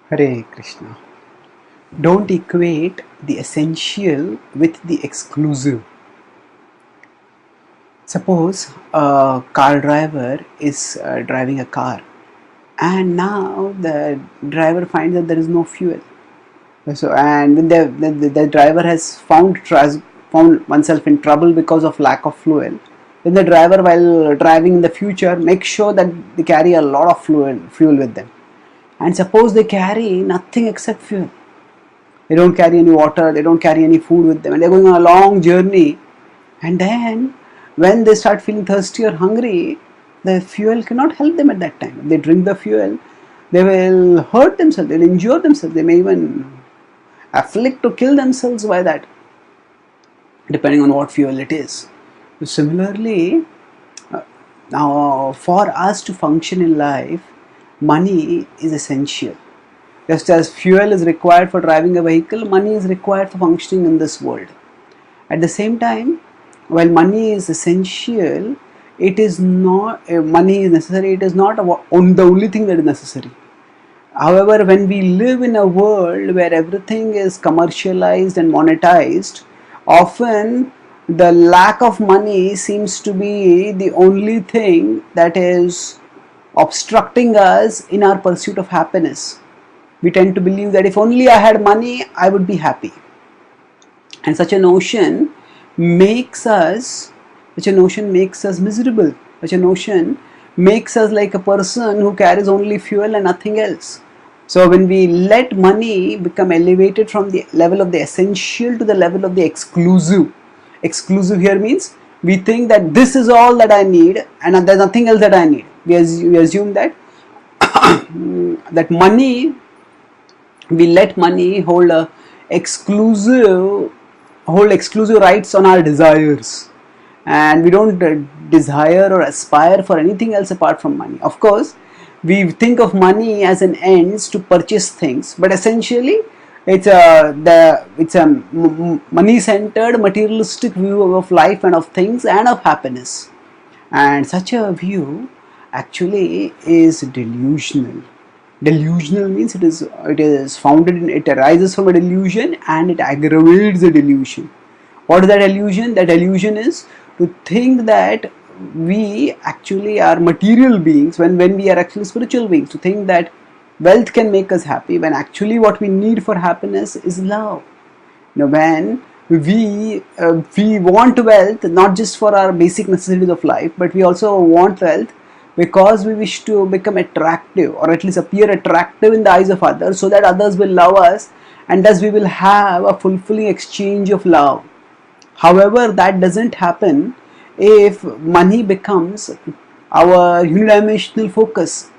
Hare Krishna. Don't equate the essential with the exclusive. Suppose a car driver is driving a car, and now the driver finds that there is no fuel. So, and when the driver has found oneself in trouble because of lack of fuel, then the driver, while driving in the future, makes sure that they carry a lot of fuel with them. And suppose they carry nothing except fuel. They don't carry any water, they don't carry any food with them, and they're going on a long journey. And then, when they start feeling thirsty or hungry, the fuel cannot help them at that time. If they drink the fuel, they will hurt themselves, they'll injure themselves, they may even afflict or kill themselves by that, depending on what fuel it is. So similarly, now for us to function in life, money is essential. Just as fuel is required for driving a vehicle, money is required for functioning in this world. At the same time, while money is essential, it is not money is necessary. It is not the only thing that is necessary. However, when we live in a world where everything is commercialized and monetized, often the lack of money seems to be the only thing that is obstructing us in our pursuit of happiness. We tend to believe that if only I had money, I would be happy. And such a notion makes us miserable. Such a notion makes us like a person who carries only fuel and nothing else. So when we let money become elevated from the level of the essential to the level of the exclusive. Exclusive here means we think that this is all that I need and there's nothing else that I need. We assume that that money, we let money hold exclusive rights on our desires, and we don't desire or aspire for anything else apart from money. Of course, we think of money as an ends to purchase things, but essentially it's a money-centered, materialistic view of life and of things and of happiness. And such a view actually is delusional. Delusional means it is founded in, it arises from a delusion and it aggravates the delusion. What is that illusion? That illusion is to think that we actually are material beings when we are actually spiritual beings. To think that wealth can make us happy when actually what we need for happiness is love. When we want wealth not just for our basic necessities of life, but we also want wealth because we wish to become attractive or at least appear attractive in the eyes of others, so that others will love us and thus we will have a fulfilling exchange of love. However, that doesn't happen if money becomes our unidimensional focus.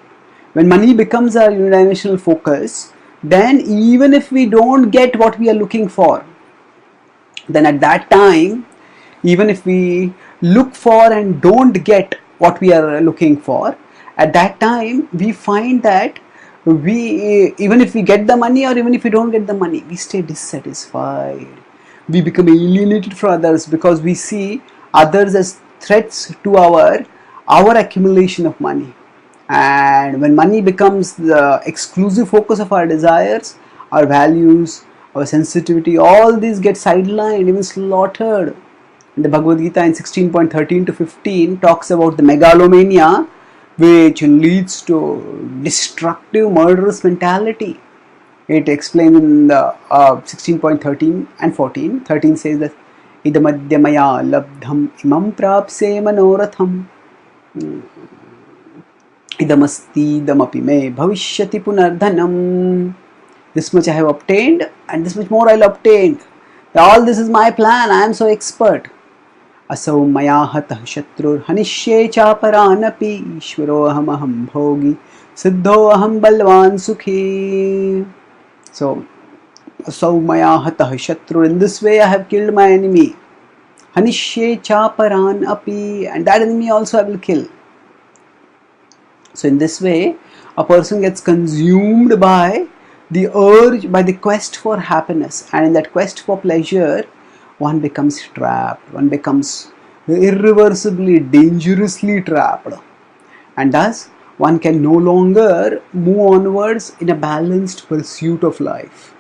When money becomes our unidimensional focus, then even if we don't get what we are looking for, then at that time, even if we look for and don't get what we are looking for, at that time we find that even if we get the money or even if we don't get the money, we stay dissatisfied. We become alienated from others because we see others as threats to our accumulation of money. And when money becomes the exclusive focus of our desires, our values, our sensitivity, all these get sidelined, even slaughtered. The Bhagavad-gita in 16.13 to 15 talks about the megalomania, which leads to destructive, murderous mentality. It explains in the 16.13 and 14. 13 says that idamadhyamaya labdham imam prapse manoratham idamasti idamapi me bhavishyati punardhanam. This much I have obtained and this much more I will obtain. All this is my plan. I am so expert. असौ मया हतः शत्रुर्हनिष्ये चापरानपि ईश्वरोऽहमहं भोगी सिद्धोऽहं बलवान सुखी. So, असौ मया हतः शत्रु, in this way I have killed my enemy. हनिष्ये चापरानपि, and that enemy also I will kill. So in this way, a person gets consumed by the urge, by the quest for happiness, and in that quest for pleasure, one becomes trapped, one becomes irreversibly, dangerously trapped, and thus one can no longer move onwards in a balanced pursuit of life.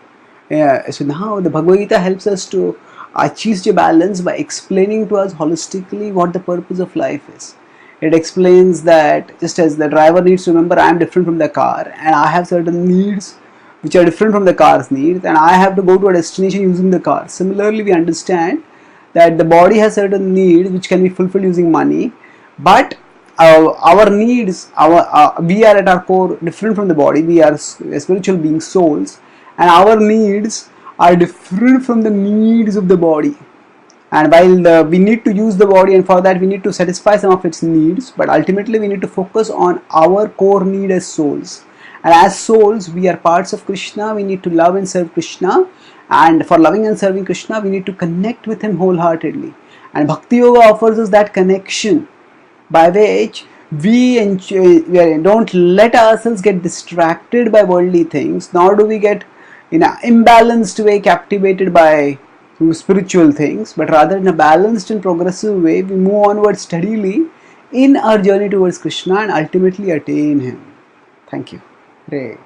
So now the Bhagavad-gita helps us to achieve the balance by explaining to us holistically what the purpose of life is. It explains that just as the driver needs to remember I am different from the car and I have certain needs which are different from the car's needs and I have to go to a destination using the car. Similarly, we understand that the body has certain needs which can be fulfilled using money, but our needs, we are at our core different from the body. We are spiritual beings, souls, and our needs are different from the needs of the body. And while we need to use the body, and for that we need to satisfy some of its needs, but ultimately we need to focus on our core need as souls. And as souls, we are parts of Krishna. We need to love and serve Krishna, and for loving and serving Krishna, we need to connect with him wholeheartedly. And Bhakti Yoga offers us that connection by which we don't let ourselves get distracted by worldly things, nor do we get in an imbalanced way captivated by spiritual things, but rather in a balanced and progressive way we move onward steadily in our journey towards Krishna and ultimately attain him. Thank you. Hare.